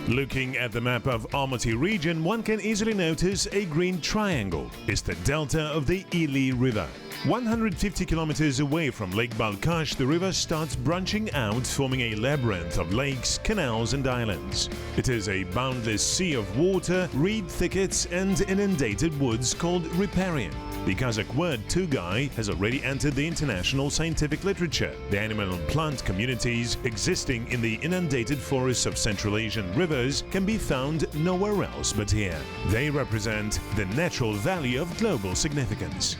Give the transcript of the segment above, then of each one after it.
Looking at the map of Almaty region, one can easily notice a green triangle. It's the delta of the Ili River. 150 kilometers away from Lake Balkhash, the river starts branching out, forming a labyrinth of lakes, canals and islands. It is a boundless sea of water, reed thickets and inundated woods called riparian. The Kazakh word tugai has already entered the international scientific literature. The animal and plant communities existing in the inundated forests of Central Asian rivers can be found nowhere else but here. They represent the natural value of global significance.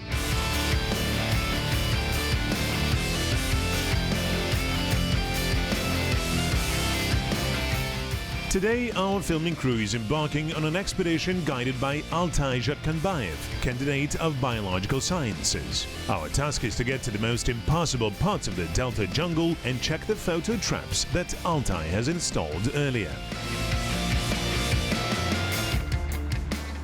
Today, our filming crew is embarking on an expedition guided by Altai Jatkanbayev, candidate of biological sciences. Our task is to get to the most impassable parts of the delta jungle and check the photo traps that Altai has installed earlier.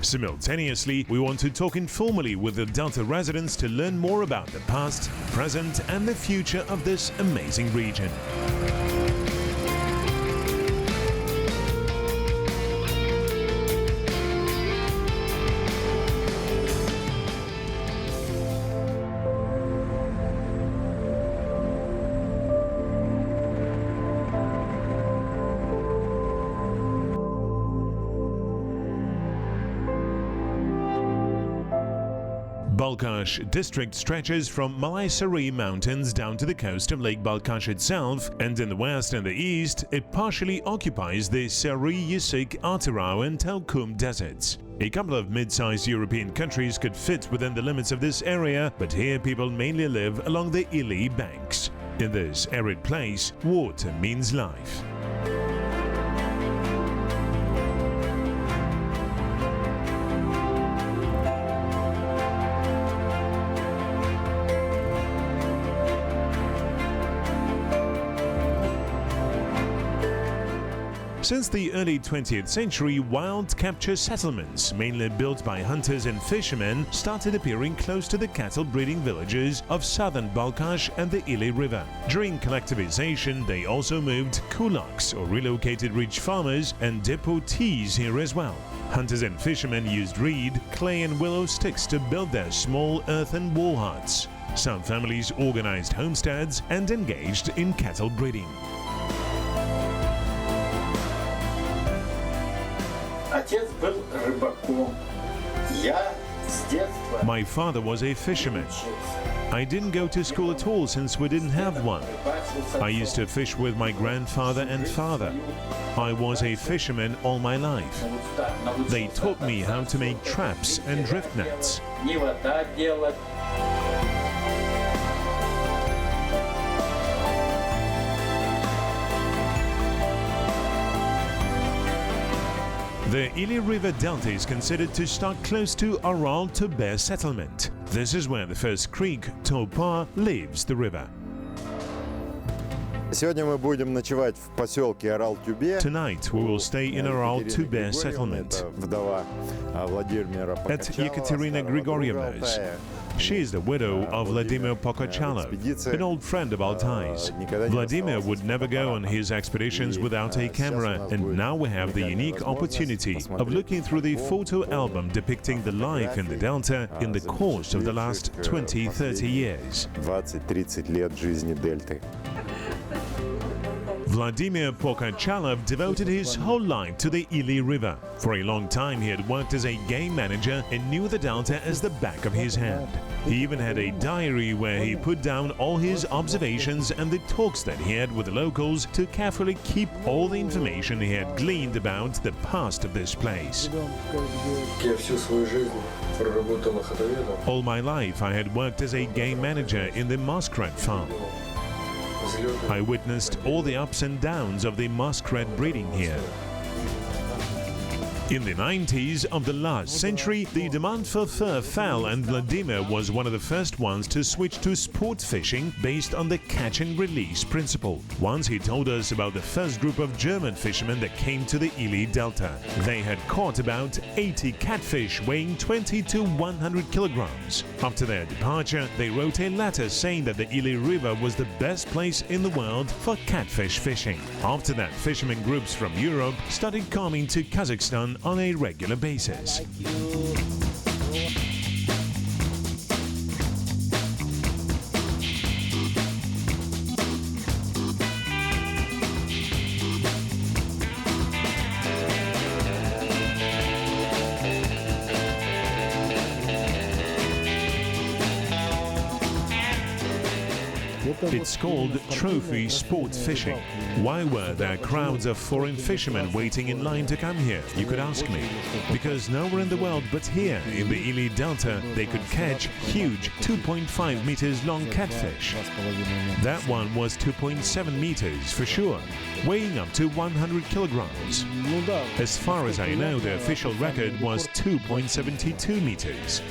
Simultaneously, we want to talk informally with the delta residents to learn more about the past, present and the future of this amazing region. Balkhash district stretches from Malay Saray mountains down to the coast of Lake Balkhash itself, and in the west and the east it partially occupies the Saray Yisik, Atirau and Telkum deserts. A couple of mid-sized European countries could fit within the limits of this area, but here people mainly live along the Ili banks. In this arid place, water means life. Since the early 20th century, wild capture settlements, mainly built by hunters and fishermen, started appearing close to the cattle breeding villages of southern Balkhash and the Ili River. During collectivization, they also moved kulaks, or relocated rich farmers, and deportees here as well. Hunters and fishermen used reed, clay and willow sticks to build their small earthen wall huts. Some families organized homesteads and engaged in cattle breeding. My father was a fisherman. I didn't go to school at all since we didn't have one. I used to fish with my grandfather and father. I was a fisherman all my life. They taught me how to make traps and drift nets. The Ili River Delta is considered to start close to Aral-Tubai settlement. This is where the first creek, Topa, leaves the river. Tonight we will stay in Aral-Tubai settlement at Ekaterina Grigorievna's. She is the widow of Vladimir Pokachalov, an old friend of Altai's. Vladimir would never go on his expeditions without a camera, and now we have the unique opportunity of looking through the photo album depicting the life in the Delta in the course of the last 20-30 years. Vladimir Pokachalov devoted his whole life to the Ili River. For a long time he had worked as a game manager and knew the Delta as the back of his hand. He even had a diary where he put down all his observations and the talks that he had with the locals to carefully keep all the information he had gleaned about the past of this place. All my life I had worked as a game manager in the muskrat farm. I witnessed all the ups and downs of the muskrat breeding here. In the 90s of the last century, the demand for fur fell, and Vladimir was one of the first ones to switch to sport fishing based on the catch and release principle. Once he told us about the first group of German fishermen that came to the Ili Delta. They had caught about 80 catfish weighing 20 to 100 kilograms. After their departure, they wrote a letter saying that the Ili River was the best place in the world for catfish fishing. After that, fishermen groups from Europe started coming to Kazakhstan on a regular basis. It's called trophy sport fishing. Why were there crowds of foreign fishermen waiting in line to come here, you could ask me? Because nowhere in the world but here in the Ili Delta they could catch huge 2.5 meters long catfish. That one was 2.7 meters for sure, weighing up to 100 kilograms. As far as I know, the official record was 2.72 meters.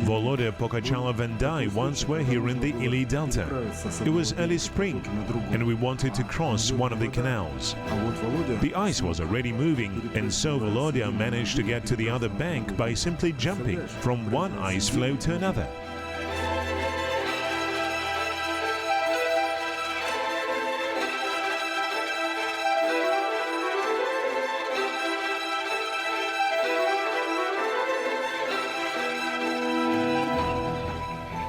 Volodya Pokachalov and I once were here in the Ili Delta. It was early spring, and we wanted to cross one of the canals. The ice was already moving, and so Volodya managed to get to the other bank by simply jumping from one ice floe to another.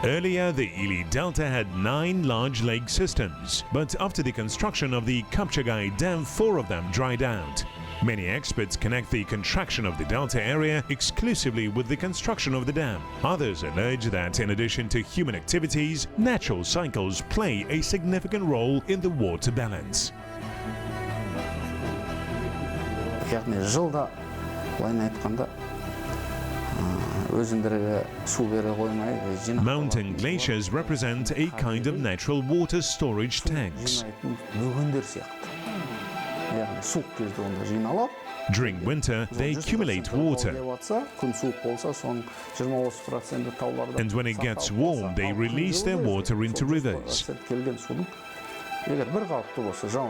Earlier, the Ili Delta had 9 large lake systems, but after the construction of the Tugai Dam, 4 of them dried out. Many experts connect the contraction of the delta area exclusively with the construction of the dam. Others allege that in addition to human activities, natural cycles play a significant role in the water balance. Mountain glaciers represent a kind of natural water storage tanks. During winter, they accumulate water, and when it gets warm, they release their water into rivers.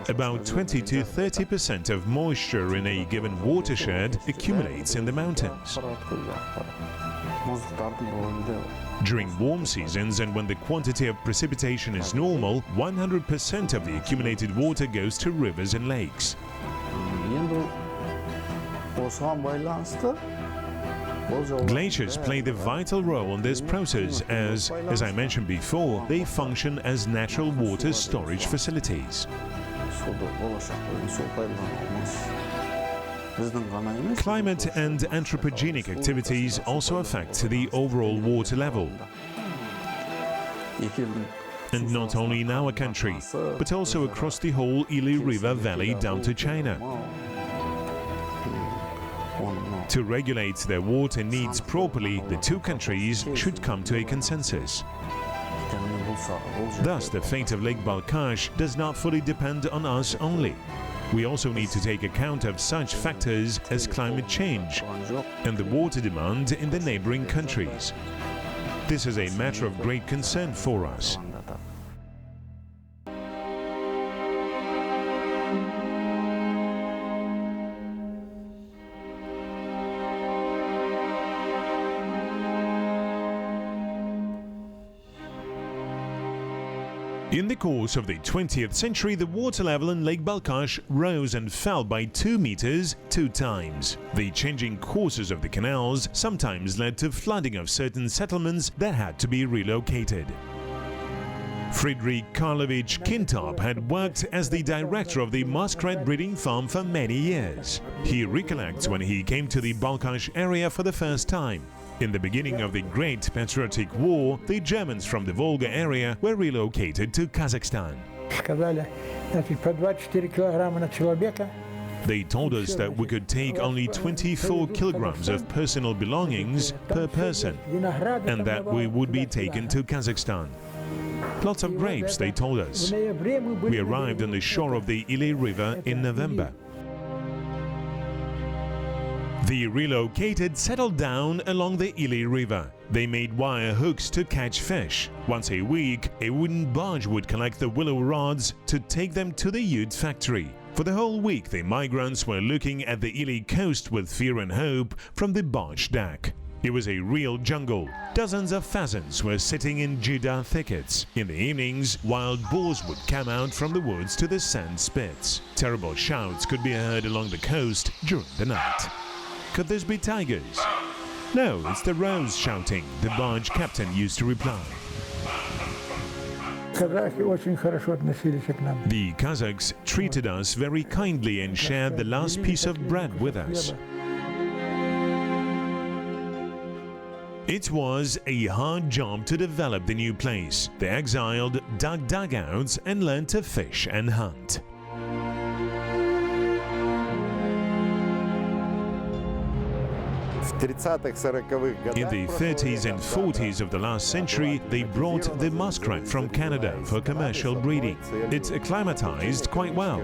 About 20 to 30% of moisture in a given watershed accumulates in the mountains. During warm seasons and when the quantity of precipitation is normal, 100% of the accumulated water goes to rivers and lakes. Glaciers play the vital role in this process as I mentioned before, they function as natural water storage facilities. Climate and anthropogenic activities also affect the overall water level. And not only in our country, but also across the whole Ili River valley down to China. To regulate their water needs properly, the two countries should come to a consensus. Thus, the fate of Lake Balkhash does not fully depend on us only. We also need to take account of such factors as climate change and the water demand in the neighboring countries. This is a matter of great concern for us. In the course of the 20th century, the water level in Lake Balkhash rose and fell by 2 meters 2 times. The changing courses of the canals sometimes led to flooding of certain settlements that had to be relocated. Friedrich Karlovich Kintop had worked as the director of the muskrat breeding farm for many years. He recollects when he came to the Balkhash area for the first time. In the beginning of the Great Patriotic War, the Germans from the Volga area were relocated to Kazakhstan. Сказали, значит, по 24 килограмма на человека. They told us that we could take only 24 kilograms of personal belongings per person, and that we would be taken to Kazakhstan. Lots of grapes, they told us. We arrived on the shore of the Ili River in November. The relocated settled down along the Ili River. They made wire hooks to catch fish. Once a week, a wooden barge would collect the willow rods to take them to the ute factory. For the whole week, the migrants were looking at the Ili coast with fear and hope from the barge deck. It was a real jungle. Dozens of pheasants were sitting in Judah thickets. In the evenings, wild boars would come out from the woods to the sand spits. Terrible shouts could be heard along the coast during the night. Could this be tigers? No, it's the rows shouting, the barge captain used to reply. The Kazakhs treated us very kindly and shared the last piece of bread with us. It was a hard job to develop the new place. The exiled dug dugouts and learned to fish and hunt. In the 30s and 40s of the last century, they brought the muskrat from Canada for commercial breeding. It acclimatized quite well.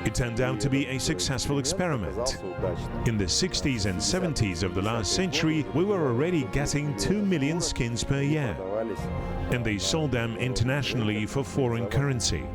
It turned out to be a successful experiment. In the 60s and 70s of the last century, we were already getting 2 million skins per year, and they sold them internationally for foreign currency.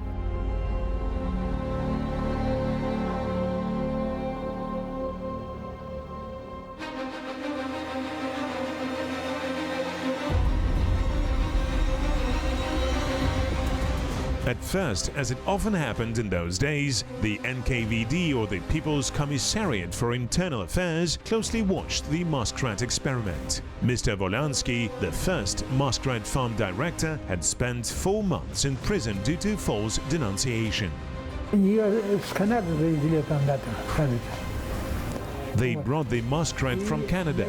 At first, as it often happened in those days, the NKVD, or the People's Commissariat for Internal Affairs, closely watched the muskrat experiment. Mr. Volansky, the first muskrat farm director, had spent 4 months in prison due to false denunciation. They brought the muskrat from Canada.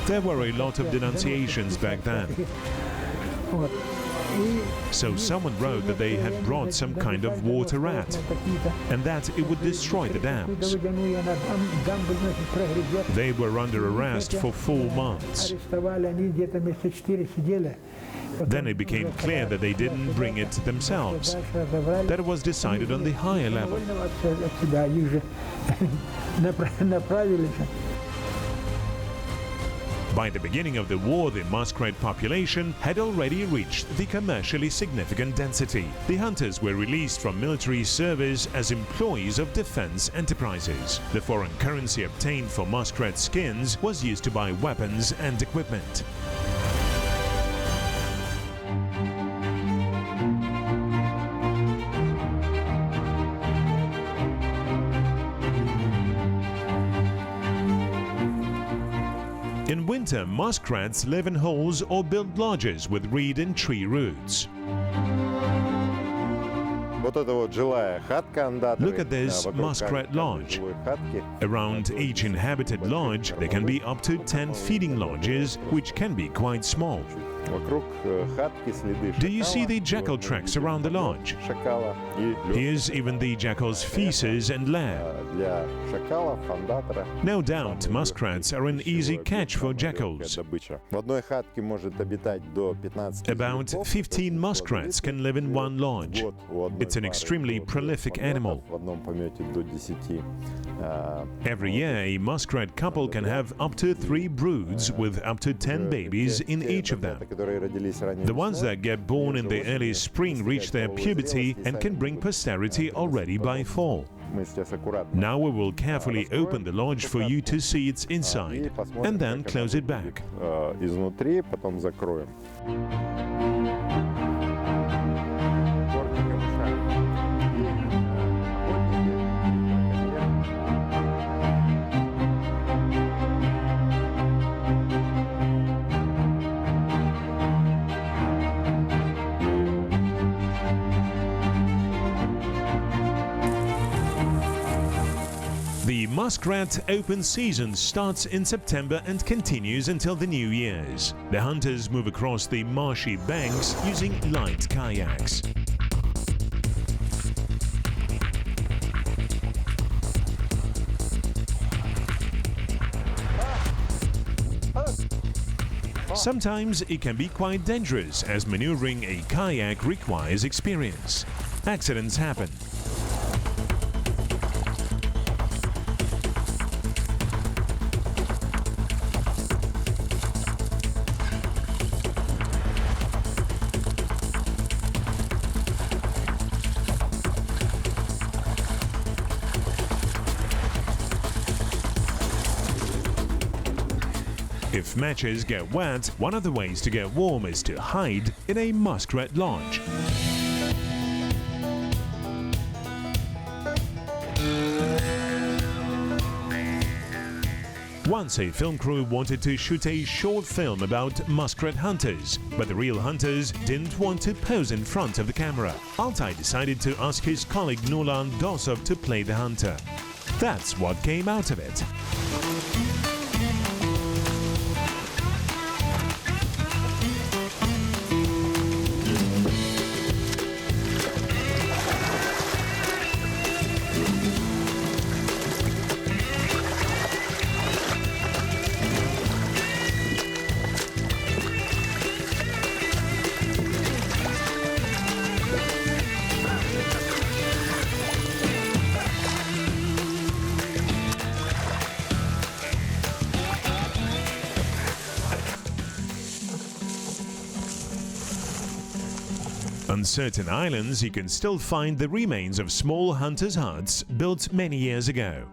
There were a lot of denunciations back then. So someone wrote that they had brought some kind of water rat, and that it would destroy the dams. They were under arrest for 4 months. Then it became clear that they didn't bring it themselves, that it was decided on the higher level. By the beginning of the war, the muskrat population had already reached the commercially significant density. The hunters were released from military service as employees of defense enterprises. The foreign currency obtained for muskrat skins was used to buy weapons and equipment. In winter, muskrats live in holes or build lodges with reed and tree roots. Look at this muskrat lodge. Around each inhabited lodge, there can be up to 10 feeding lodges, which can be quite small. Do you see the jackal tracks around the lodge? Here's even the jackal's feces and lair. No doubt, muskrats are an easy catch for jackals. About 15 muskrats can live in one lodge. It's an extremely prolific animal. Every year, a muskrat couple can have up to 3 broods with up to 10 babies in each of them. The ones that get born in the early spring reach their puberty and can bring posterity already by fall. Now we will carefully open the lodge for you to see its inside, and then close it back. The muskrat open season starts in September and continues until the New Year's. The hunters move across the marshy banks using light kayaks. Sometimes it can be quite dangerous, as maneuvering a kayak requires experience. Accidents happen. If matches get wet, one of the ways to get warm is to hide in a muskrat lodge. Once a film crew wanted to shoot a short film about muskrat hunters, but the real hunters didn't want to pose in front of the camera. Altai decided to ask his colleague Nulan Dosov to play the hunter. That's what came out of it. On certain islands, you can still find the remains of small hunters' huts built many years ago.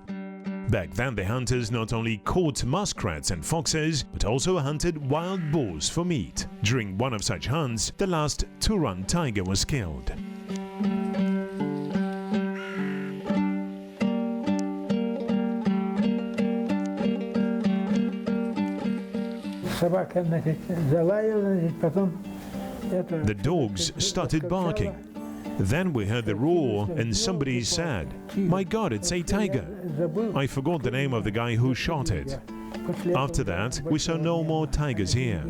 Back then, the hunters not only caught muskrats and foxes, but also hunted wild boars for meat. During one of such hunts, the last Turan tiger was killed. Собака, значит, залаяла, значит, потом The dogs started barking. Then we heard the roar and somebody said, "My God, it's a tiger." I forgot the name of the guy who shot it. After that, we saw no more tigers here.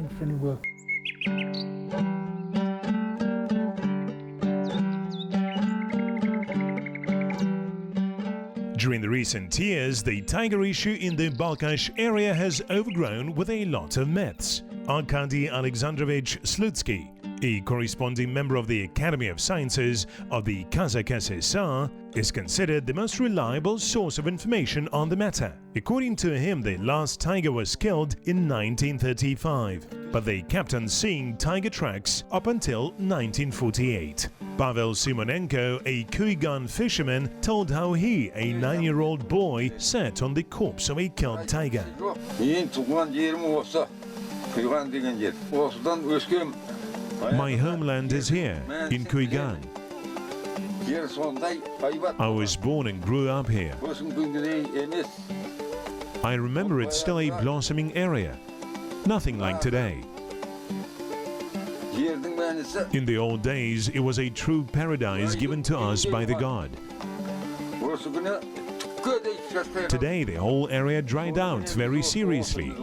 During the recent years, the tiger issue in the Balkhash area has overgrown with a lot of myths. Arkady Alexandrovich Slutsky, a corresponding member of the Academy of Sciences of the Kazakh SSR, is considered the most reliable source of information on the matter. According to him, the last tiger was killed in 1935, but they kept on seeing tiger tracks up until 1948. Pavel Simonenko, a Kuigan fisherman, told how he, a 9-year-old boy, sat on the corpse of a killed tiger. My homeland is here, in Kuigan. I was born and grew up here. I remember it's still a blossoming area, nothing like today. In the old days, it was a true paradise given to us by the god. Today, the whole area dried out very seriously.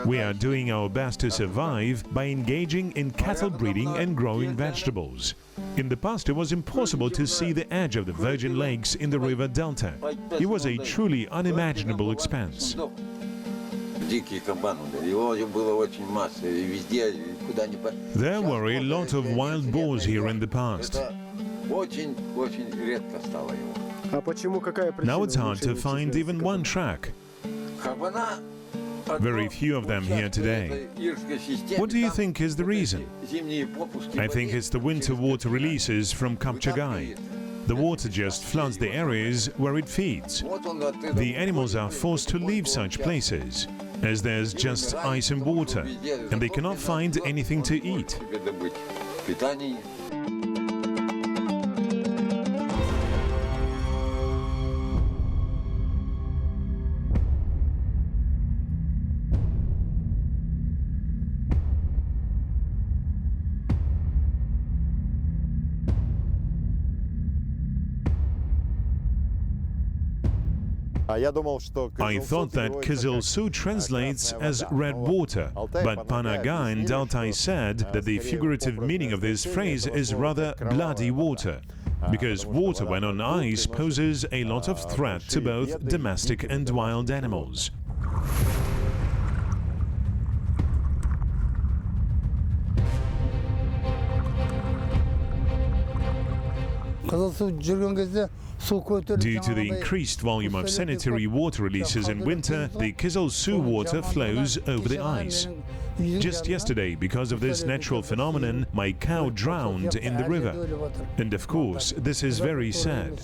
We are doing our best to survive by engaging in cattle breeding and growing vegetables. In the past, it was impossible to see the edge of the virgin lakes in the river delta. It was a truly unimaginable expanse. There were a lot of wild boars here in the past. Now it's hard to find even one track. Very few of them here today. What do you think is the reason? I think it's the winter water releases from Kapchagai. The water just floods the areas where it feeds. The animals are forced to leave such places, as there's just ice and water, and they cannot find anything to eat. I thought that Kazakh Su translates as red water, but Panaga and Altai said that the figurative meaning of this phrase is rather bloody water, because water when on ice poses a lot of threat to both domestic and wild animals. Due to the increased volume of sanitary water releases in winter, the Kazakh Su water flows over the ice. Just yesterday, because of this natural phenomenon, my cow drowned in the river. And of course, this is very sad.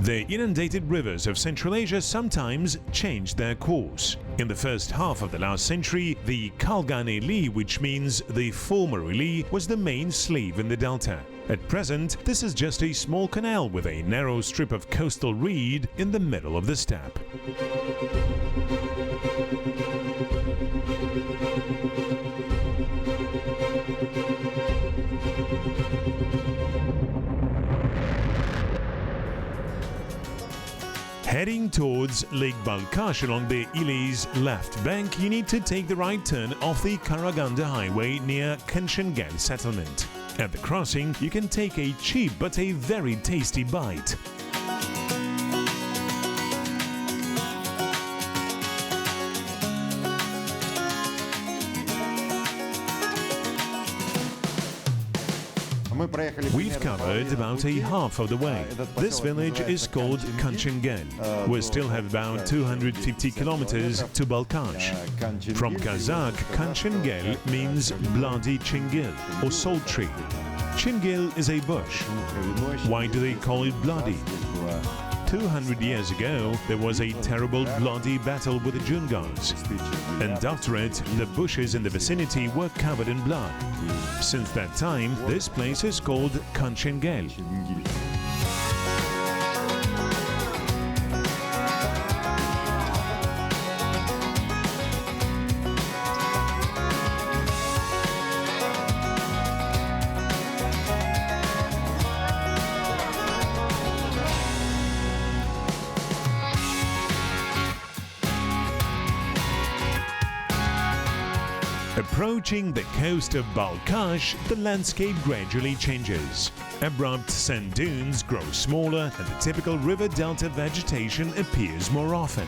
The inundated rivers of Central Asia sometimes change their course. In the first half of the last century, the Kalgan Ili, which means the former Ili, was the main sleeve in the delta. At present, this is just a small canal with a narrow strip of coastal reed in the middle of the steppe. Heading towards Lake Balkhash along the Ili's left bank, you need to take the right turn off the Karaganda highway near Kanchengel settlement. At the crossing, you can take a cheap but a very tasty bite. We've covered about a half of the way. This village is called Kanchengel. We still have about 250 kilometers to Balkhash. From Kazakh, Kanchengel means bloody chingil or salt tree. Chingil is a bush. Why do they call it bloody? 200 years ago, there was a terrible bloody battle with the Jungars, and after it, the bushes in the vicinity were covered in blood. Since that time, this place is called Kanchengel. Approaching the coast of Balkhash, the landscape gradually changes. Abrupt sand dunes grow smaller and the typical river delta vegetation appears more often.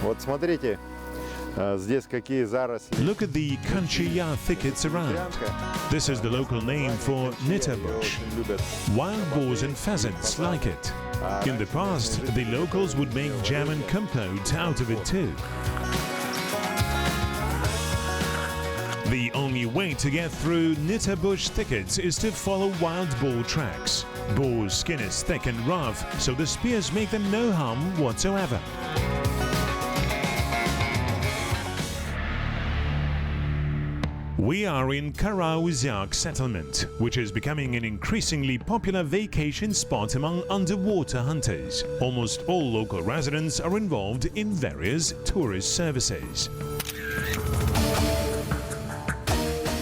Вот смотрите. Look at the Kanchiya thickets around. This is the local name for nitta bush. Wild boars and pheasants like it. In the past, the locals would make jam and compote out of it too. The only way to get through nitta bush thickets is to follow wild boar tracks. Boar's skin is thick and rough, so the spears make them no harm whatsoever. We are in Kara-Uzyak settlement, which is becoming an increasingly popular vacation spot among underwater hunters. Almost all local residents are involved in various tourist services.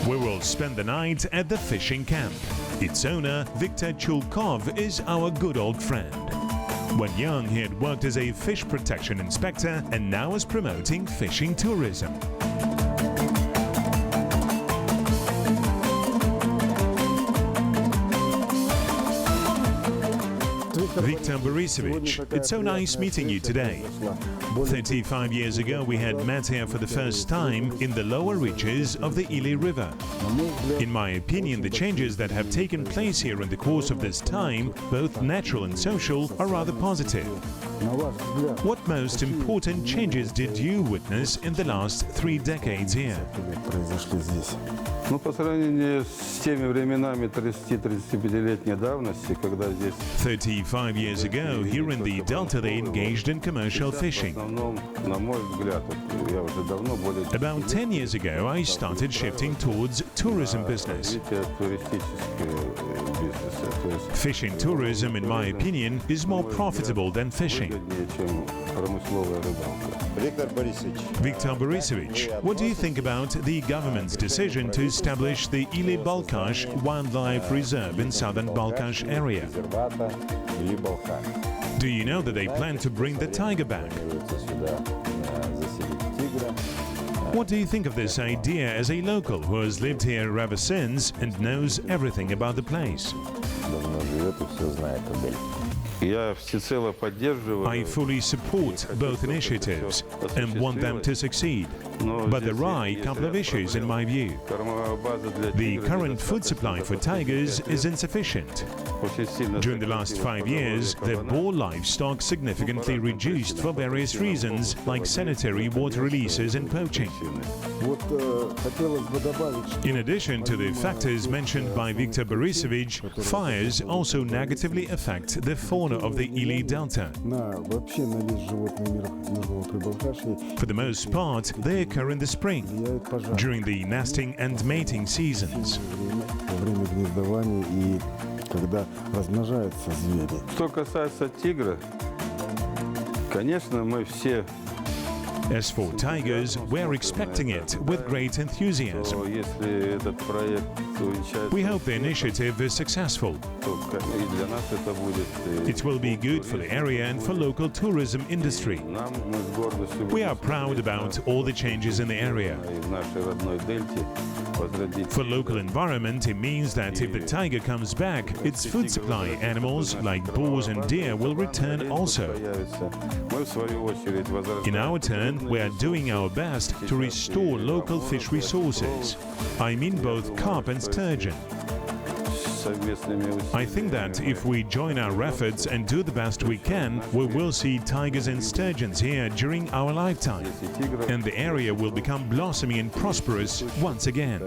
We will spend the night at the fishing camp. Its owner, Viktor Chulkov, is our good old friend. When young, he had worked as a fish protection inspector and now is promoting fishing tourism. Viktor Borisovich, it's so nice meeting you today. 35 years ago we had met here for the first time in the lower reaches of the Ili River. In my opinion, the changes that have taken place here in the course of this time, both natural and social, are rather positive. What most important changes did you witness in the last 3 decades here? Ну, по сравнению с теми временами 30-35-летней давности, когда здесь 35 years ago, here in the Delta, they engaged in commercial в fishing. основном, на мой взгляд, вот я уже давно более About 10 years ago, I started shifting towards tourism business. развитие туристического бизнеса. То есть Fishing tourism, in my opinion, is more profitable than fishing. выгоднее, чем промысловая рыбалка. Viktor Borisovich, what do you think about the government's decision to establish the Ili Balkhash Wildlife Reserve in southern Balkhash area? Do you know that they plan to bring the tiger back? What do you think of this idea as a local who has lived here ever since and knows everything about the place? Я всецело поддерживаю. I fully support both initiatives and want them to succeed. But there are a couple of issues in my view. Кормовая база для The тигра current food supply for tigers is insufficient. очень сильно During the last 5 years, the boar livestock significantly reduced for various reasons, like sanitary water releases and poaching. In addition to the factors mentioned by Viktor Borisovich, fires also negatively affect the fauna of the Ili Delta. For the most part, they occur in the spring, during the nesting and mating seasons. Что касается тигра, конечно, мы все, As for tigers, we're expecting it with great enthusiasm. если этот проект увенчается, We hope the initiative is successful. то и для нас это будет. It will be good for the area and for local tourism industry. Нам мы с гордостью We are proud about all the changes in the area. и в нашей родной дельте возродить. For local environment, it means that if the tiger comes back, its food supply animals like boars and deer will return also. Мы в свою очередь In our turn, we are doing our best to restore local fish resources. I mean both carp and sturgeon. I think that if we join our efforts and do the best we can, we will see tigers and sturgeons here during our lifetime, and the area will become blossoming and prosperous once again.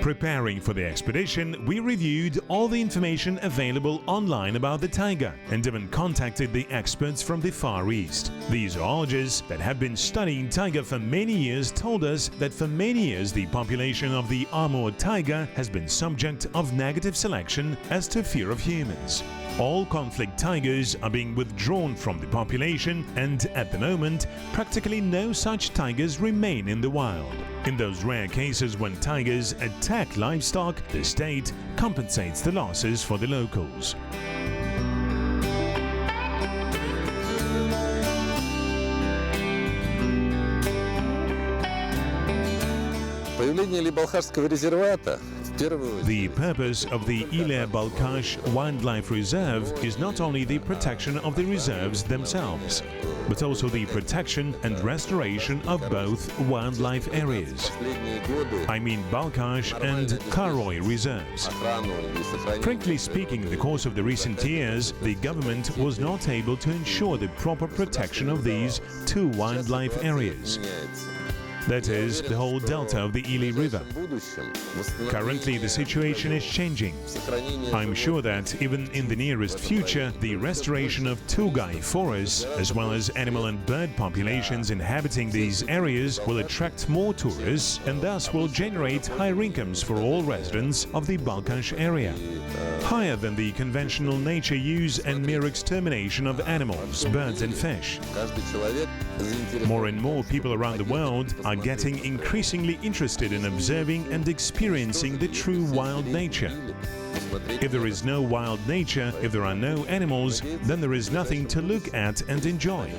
Preparing for the expedition, we reviewed all the information available online about the tiger and even contacted the experts from the Far East. These zoologists that have been studying tiger for many years told us that for many years the population of the Amur tiger has been subject of negative selection as to fear of humans. All conflict tigers are being withdrawn from the population, and at the moment, practically no such tigers remain in the wild. In those rare cases when tigers attack livestock, the state compensates the losses for the locals. Появление Или Балхашского резервата в первую The очередь purpose of the Ili Balkhash Wildlife Reserve is not only the protection of the reserves themselves, but also the protection and restoration of both wildlife areas. последние годы I mean Balkhash and Karoy reserves. охрану и сохранение. Frankly speaking, in the course of the recent years, the government was not able to ensure the proper protection of these two wildlife areas. Меняется. That is, the whole delta of the Ili River. В будущем восстановление Currently, the situation is changing. сохранение I'm sure that even in the nearest future, the restoration of tugai forests, as well as animal and bird populations inhabiting these areas, will attract more tourists and thus will generate higher incomes for all residents of the Balkhash area, higher than the conventional nature use and mere extermination of animals, birds and fish. каждый человек заинтересован. More and more people around the world are getting increasingly interested in observing and experiencing the true wild nature. If there is no wild nature, if there are no animals, then there is nothing to look at and enjoy.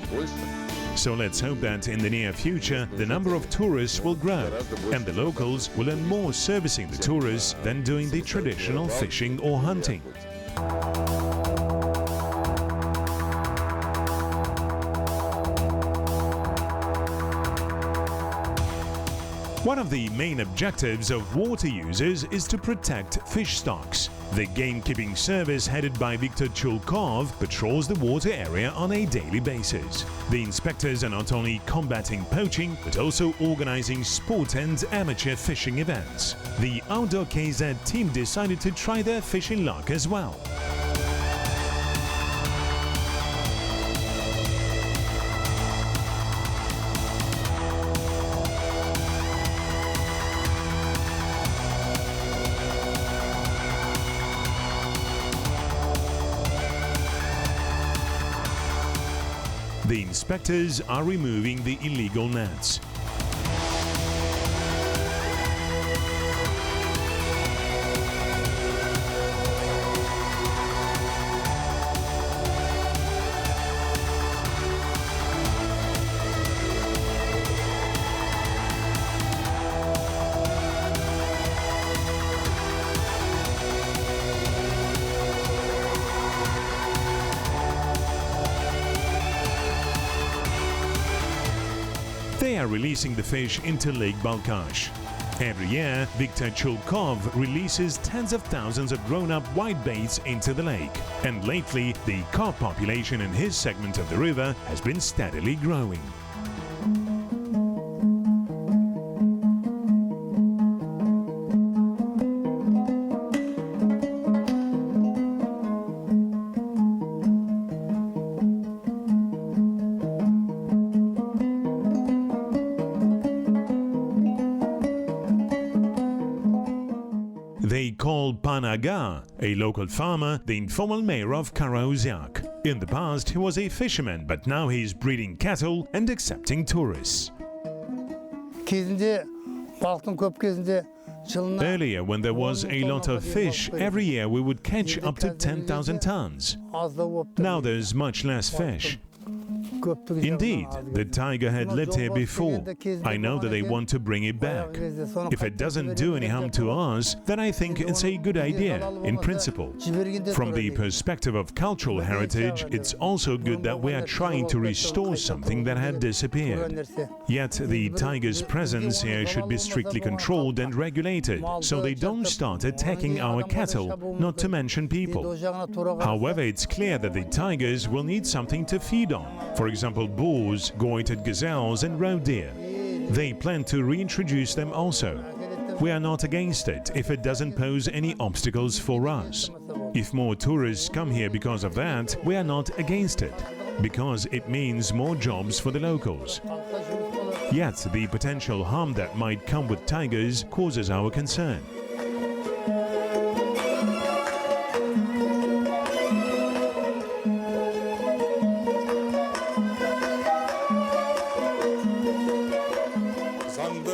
So let's hope that in the near future, the number of tourists will grow and the locals will earn more servicing the tourists than doing the traditional fishing or hunting. One of the main objectives of water users is to protect fish stocks. The gamekeeping service headed by Viktor Chulkov patrols the water area on a daily basis. The inspectors are not only combating poaching, but also organizing sport and amateur fishing events. The outdoor Kazakh team decided to try their fishing luck as well. The inspectors are removing the illegal nets. They are releasing the fish into Lake Balkhash. Every year, Viktor Chulkov releases tens of thousands of grown-up whitebaits into the lake. And lately, the carp population in his segment of the river has been steadily growing. They call Panaga, a local farmer, the informal mayor of Kazakh. In the past, he was a fisherman, but now he is breeding cattle and accepting tourists. Earlier, when there was a lot of fish, every year we would catch up to 10,000 tons. Now there's much less fish. Indeed, the tiger had lived here before. I know that they want to bring it back. If it doesn't do any harm to us, then I think it's a good idea, in principle. From the perspective of cultural heritage, it's also good that we are trying to restore something that had disappeared. Yet the tiger's presence here should be strictly controlled and regulated, so they don't start attacking our cattle, not to mention people. However, it's clear that the tigers will need something to feed on. For example, boars, goited gazelles and roe deer. They plan to reintroduce them also. We are not against it if it doesn't pose any obstacles for us. If more tourists come here because of that, we are not against it, because it means more jobs for the locals. Yet the potential harm that might come with tigers causes our concern.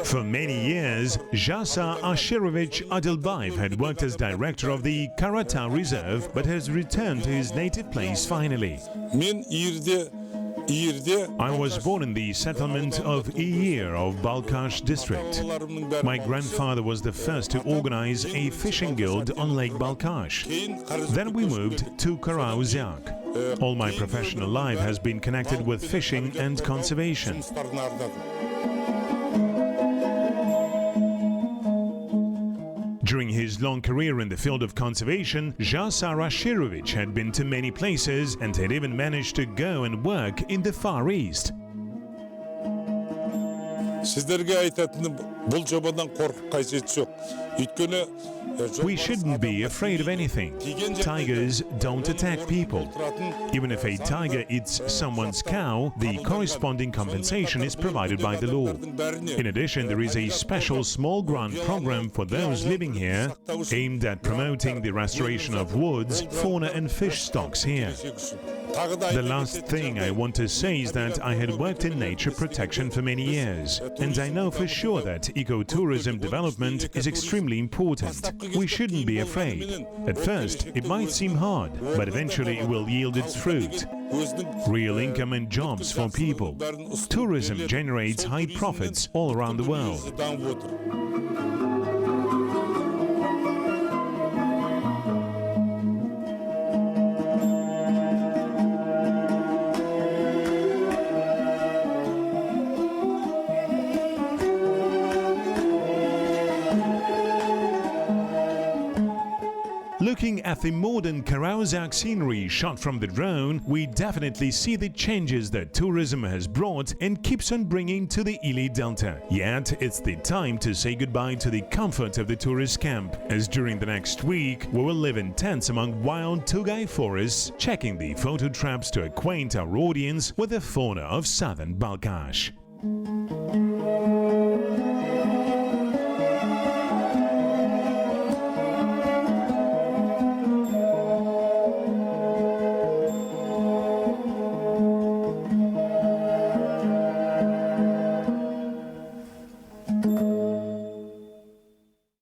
For many years, Jasa Ashirovich Adilbayev had worked as director of the Karata Reserve, but has returned to his native place finally. I was born in the settlement of Ili of Balkhash district. My grandfather was the first to organize a fishing guild on Lake Balkhash. Then we moved to Kazakh. All my professional life has been connected with fishing and conservation. During his long career in the field of conservation, Jasa Ashirovich had been to many places and had even managed to go and work in the Far East. We shouldn't be afraid of anything. Tigers don't attack people. Even if a tiger eats someone's cow, the corresponding compensation is provided by the law. In addition, there is a special small grant program for those living here aimed at promoting the restoration of woods, fauna and fish stocks here. The last thing I want to say is that I had worked in nature protection for many years, and I know for sure that ecotourism development is extremely important. We shouldn't be afraid. At first, it might seem hard, but eventually it will yield its fruit. Real income and jobs for people. Tourism generates high profits all around the world. Looking at the modern Kazakh scenery shot from the drone, we definitely see the changes that tourism has brought and keeps on bringing to the Ili Delta. Yet, it's the time to say goodbye to the comfort of the tourist camp, as during the next week we will live in tents among wild tugai forests, checking the photo traps to acquaint our audience with the fauna of southern Balkhash.